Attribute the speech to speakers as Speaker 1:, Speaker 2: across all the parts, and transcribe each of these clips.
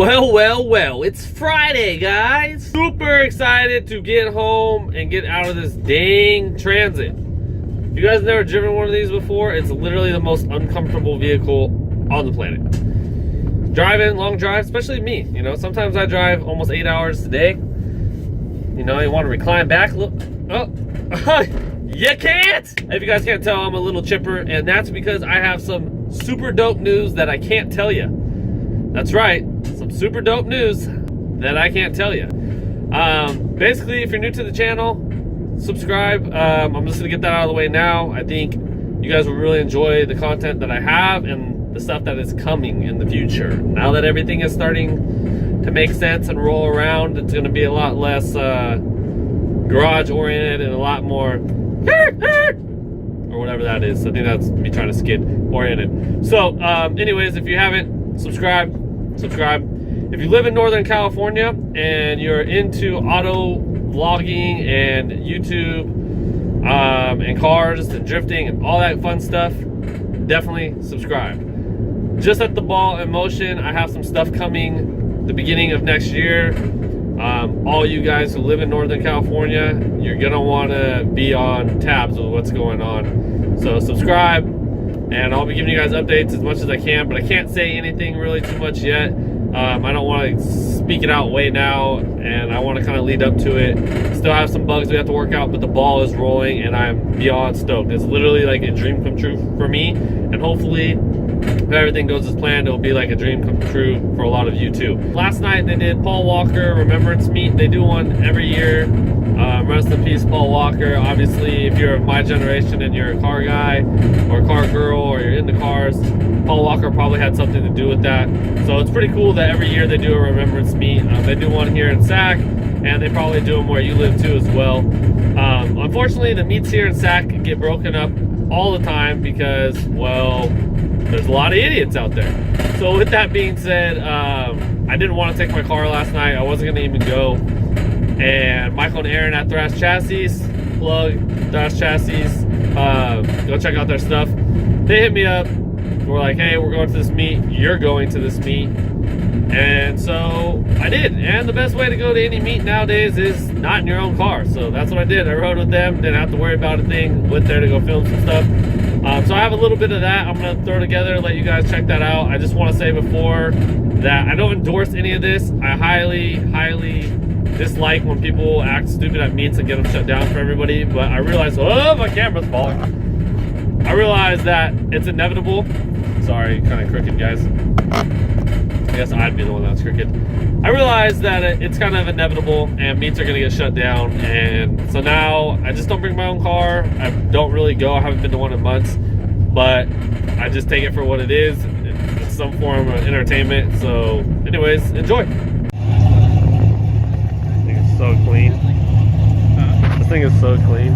Speaker 1: Well, it's Friday, guys. Super excited to get home and get out of this dang Transit. You guys never driven one of these before? It's literally the most uncomfortable vehicle on the planet. Driving, long drives, especially me. You know, sometimes I drive almost 8 hours a day. You know, you want to recline back. Look, oh, you can't! If you guys can't tell, I'm a little chipper, and that's because I have some super dope news that I can't tell you. That's right, some super dope news that I can't tell you. Basically, if you're new to the channel, subscribe. I'm just gonna get that out of the way now. I think you guys will really enjoy the content that I have and the stuff that is coming in the future. Now that everything is starting to make sense and roll around, it's gonna be a lot less garage oriented and a lot more or whatever that is. I think that's me trying to skid oriented. So anyways, if you haven't, subscribe. If you live in Northern California and you're into auto vlogging and YouTube and cars and drifting and all that fun stuff, definitely subscribe. Just set the ball in motion. I have some stuff coming the beginning of next year. All you guys who live in Northern California, you're gonna want to be on tabs with what's going on. So subscribe, and I'll be giving you guys updates as much as I can, but I can't say anything really too much yet. I don't want to speak it out way now, and I want to kind of lead up to it. Still have some bugs we have to work out, but the ball is rolling, and I'm beyond stoked. It's literally like a dream come true for me, and hopefully, if everything goes as planned, it'll be like a dream come true for a lot of you too. Last night they did Paul Walker Remembrance Meet. They do one every year. Rest in peace, Paul Walker. Obviously, if you're of my generation and you're a car guy or a car girl or you're into cars, Paul Walker probably had something to do with that. So it's pretty cool that every year they do a remembrance meet. They do one here in Sac, and they probably do them where you live too as well. Unfortunately, the meets here in Sac get broken up all the time because, well, there's a lot of idiots out there. So with that being said, I didn't want to take my car last night. I wasn't gonna even go. And Michael and Aaron at Thrash Chassis, plug Thrash Chassis, go check out their stuff. They hit me up. We're like, hey, we're going to this meet. You're going to this meet. And so I did. And the best way to go to any meet nowadays is not in your own car. So that's what I did. I rode with them. Didn't have to worry about a thing. Went there to go film some stuff. So I have a little bit of that I'm going to throw together, let you guys check that out. I just want to say before that I don't endorse any of this. I highly dislike when people act stupid at meets and get them shut down for everybody. But I realize, oh, my camera's falling. I realize that it's inevitable. Sorry, kind of crooked, guys. I guess I'd be the one that's crooked. I realize that it's kind of inevitable and meets are going to get shut down. And so now I just don't bring my own car. I don't really go. I haven't been to one in months. But I just take it for what it is. It's some form of entertainment. So anyways, enjoy. This thing is so clean. This thing is so clean.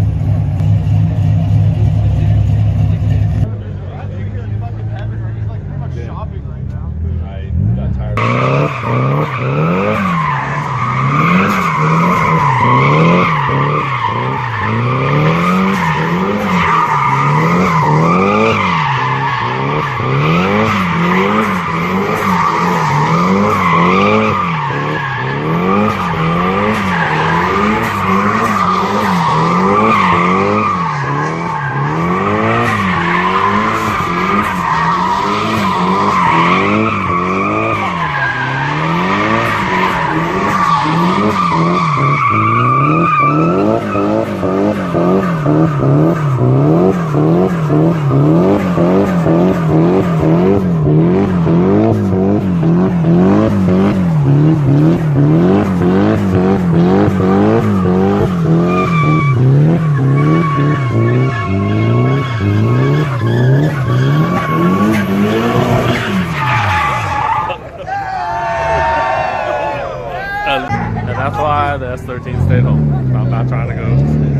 Speaker 1: And that's why the S13 stayed home. I'm not trying to go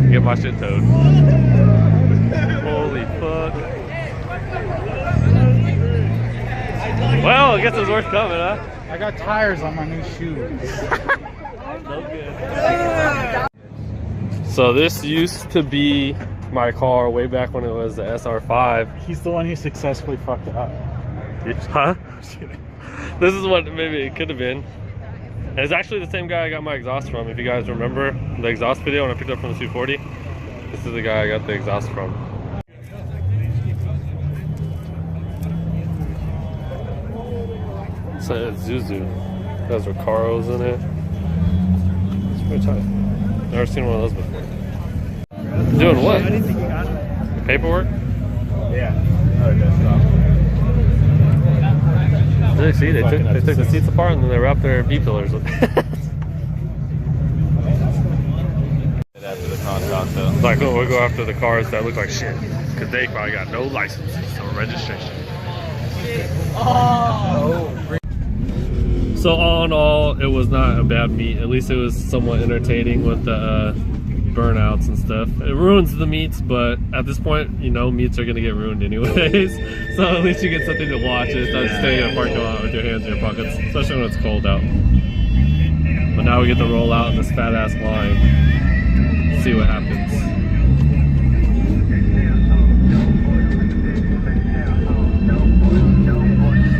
Speaker 1: get my shit towed. Holy fuck. Well, I guess it's worth coming, huh?
Speaker 2: I got tires on my new shoes.
Speaker 1: So good. So this used to be my car way back when it was the SR5.
Speaker 2: He's the one who successfully fucked it up.
Speaker 1: Huh? This is what maybe it could have been. And it's actually the same guy I got my exhaust from. If you guys remember the exhaust video when I picked up from the 240, this is the guy I got the exhaust from. So it's Zuzu. It has Recaros in it. It's pretty tight. Never seen one of those before. Doing what? Paperwork?
Speaker 2: Yeah. Oh, desktop.
Speaker 1: See, they took the seats apart and then they wrapped their B-pillars with
Speaker 2: After the contract, though.
Speaker 1: Like, oh, we'll go after the cars that look like shit. Because they probably got no licenses or registration. So all in all, it was not a bad meet. At least it was somewhat entertaining with the burnouts and stuff. It ruins the meets, but at this point, you know, meets are gonna get ruined anyways. So at least you get something to watch. It's not staying in a parking lot with your hands in your pockets, especially when it's cold out. But now we get to roll out in this fat ass line. See what happens.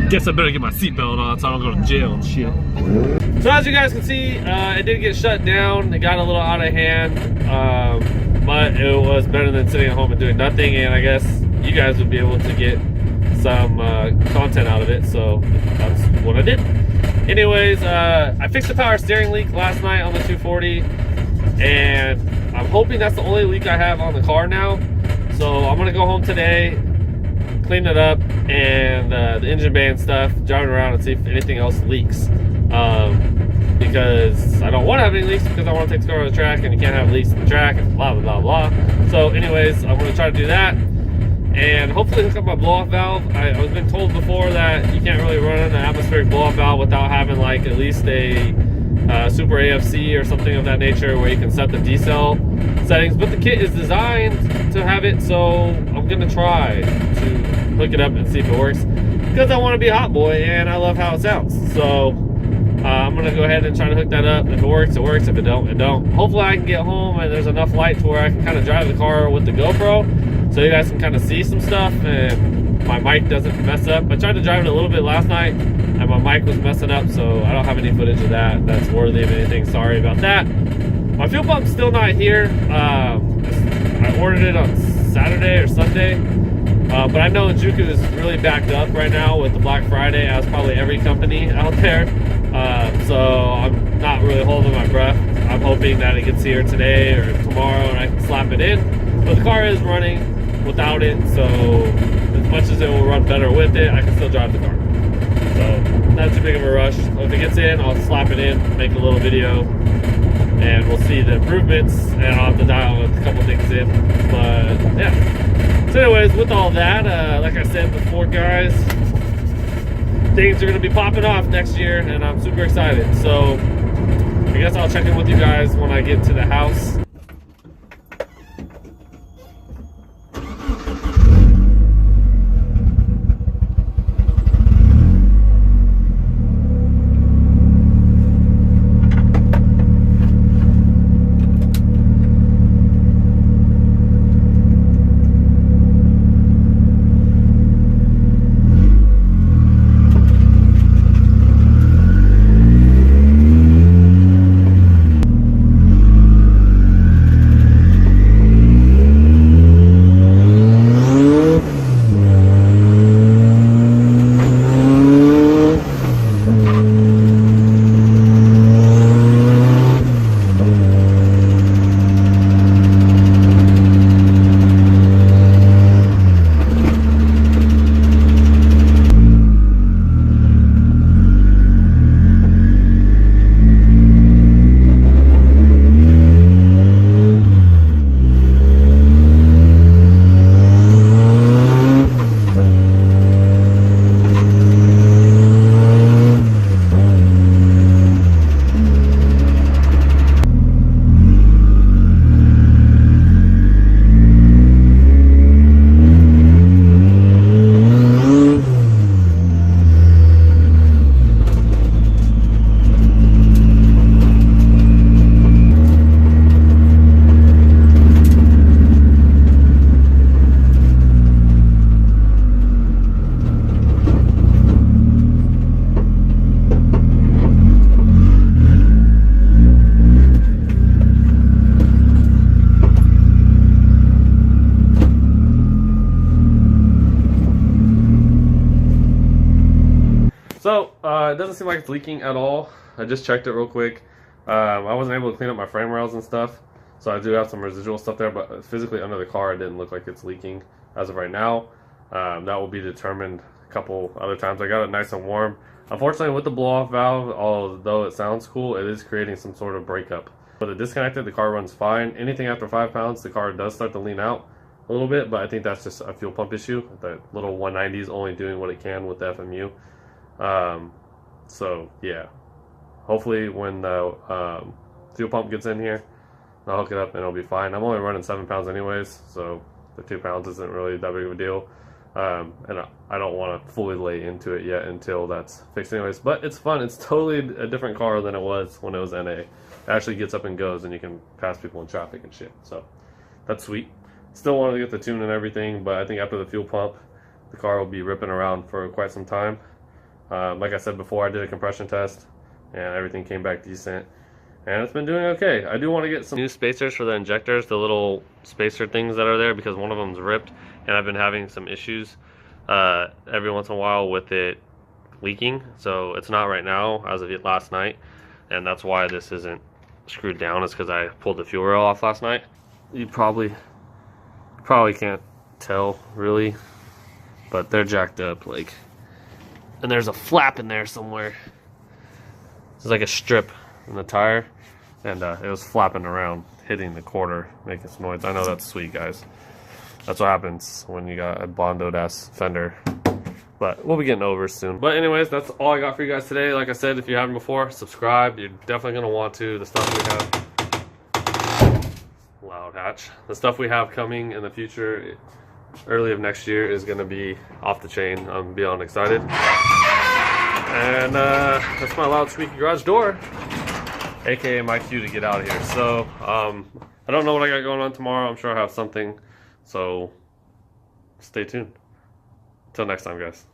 Speaker 1: Guess I better get my seatbelt on so I don't go to jail and shit. So as you guys can see, it did get shut down. It got a little out of hand, but it was better than sitting at home and doing nothing. And I guess you guys would be able to get some content out of it. So that's what I did. Anyways, I fixed the power steering leak last night on the 240, and I'm hoping that's the only leak I have on the car now. So I'm gonna go home today, clean it up, and the engine bay and stuff, driving around and see if anything else leaks. Because I don't want to have any leaks, because I want to take the car to the track, and you can't have leaks in the track, and blah, blah, blah, blah. So anyways, I'm going to try to do that, and hopefully hook up my blow-off valve. I've been told before that you can't really run an atmospheric blow-off valve without having like at least a super AFC or something of that nature, where you can set the decel settings. But the kit is designed to have it, so I'm going to try to hook it up and see if it works, because I want to be a hot boy and I love how it sounds. So I'm gonna go ahead and try to hook that up. If it works, it works. If it don't, it don't. Hopefully I can get home and there's enough light to where I can kind of drive the car with the GoPro, so you guys can kind of see some stuff and my mic doesn't mess up. I tried to drive it a little bit last night and my mic was messing up, so I don't have any footage of that that's worthy of anything. Sorry about that. My fuel pump's still not here. I ordered it on Saturday or Sunday. But I know Juku is really backed up right now with the Black Friday, as probably every company out there. So I'm not really holding my breath. I'm hoping that it gets here today or tomorrow and I can slap it in. But the car is running without it, so as much as it will run better with it, I can still drive the car. So not too big of a rush. So if it gets in, I'll slap it in, make a little video, and we'll see the improvements, and I'll have to dial a couple things in. But yeah. So anyways, with all that, like I said before, guys, things are going to be popping off next year, and I'm super excited. So I guess I'll check in with you guys when I get to the house. So, it doesn't seem like it's leaking at all. I just checked it real quick. I wasn't able to clean up my frame rails and stuff, so I do have some residual stuff there, but physically under the car, it didn't look like it's leaking as of right now. That will be determined a couple other times. I got it nice and warm. Unfortunately, with the blow-off valve, although it sounds cool, it is creating some sort of breakup. With it disconnected, the car runs fine. Anything after 5 pounds, the car does start to lean out a little bit, but I think that's just a fuel pump issue. The little 190 is only doing what it can with the FMU. So yeah, hopefully when the fuel pump gets in here, I'll hook it up and it'll be fine. I'm only running 7 pounds anyways, so the 2 pounds isn't really that big of a deal. And I don't want to fully lay into it yet until that's fixed anyways, but it's fun. It's totally a different car than it was when it was NA. It actually gets up and goes and you can pass people in traffic and shit, so that's sweet. Still wanted to get the tune and everything, but I think after the fuel pump, the car will be ripping around for quite some time. Like I said before, I did a compression test and everything came back decent, and it's been doing okay. I do want to get some new spacers for the injectors, the little spacer things that are there, because one of them's ripped and I've been having some issues every once in a while with it leaking. So it's not right now as of last night, and that's why this isn't screwed down. It's because I pulled the fuel rail off last night. You probably can't tell really, but they're jacked up, like, and there's a flap in there somewhere. It's like a strip in the tire, and it was flapping around, hitting the quarter, making some noise. I know that's sweet, guys. That's what happens when you got a bondoed ass fender, but we'll be getting over soon. But anyways, that's all I got for you guys today. Like I said, if you haven't before, subscribe. You're definitely gonna want to. The stuff we have, loud hatch, the stuff we have coming in the future, early of next year, is gonna be off the chain. I'm beyond excited. And that's my loud squeaky garage door, aka my cue to get out of here. So I don't know what I got going on tomorrow. I'm sure I have something, so stay tuned. Till next time, guys.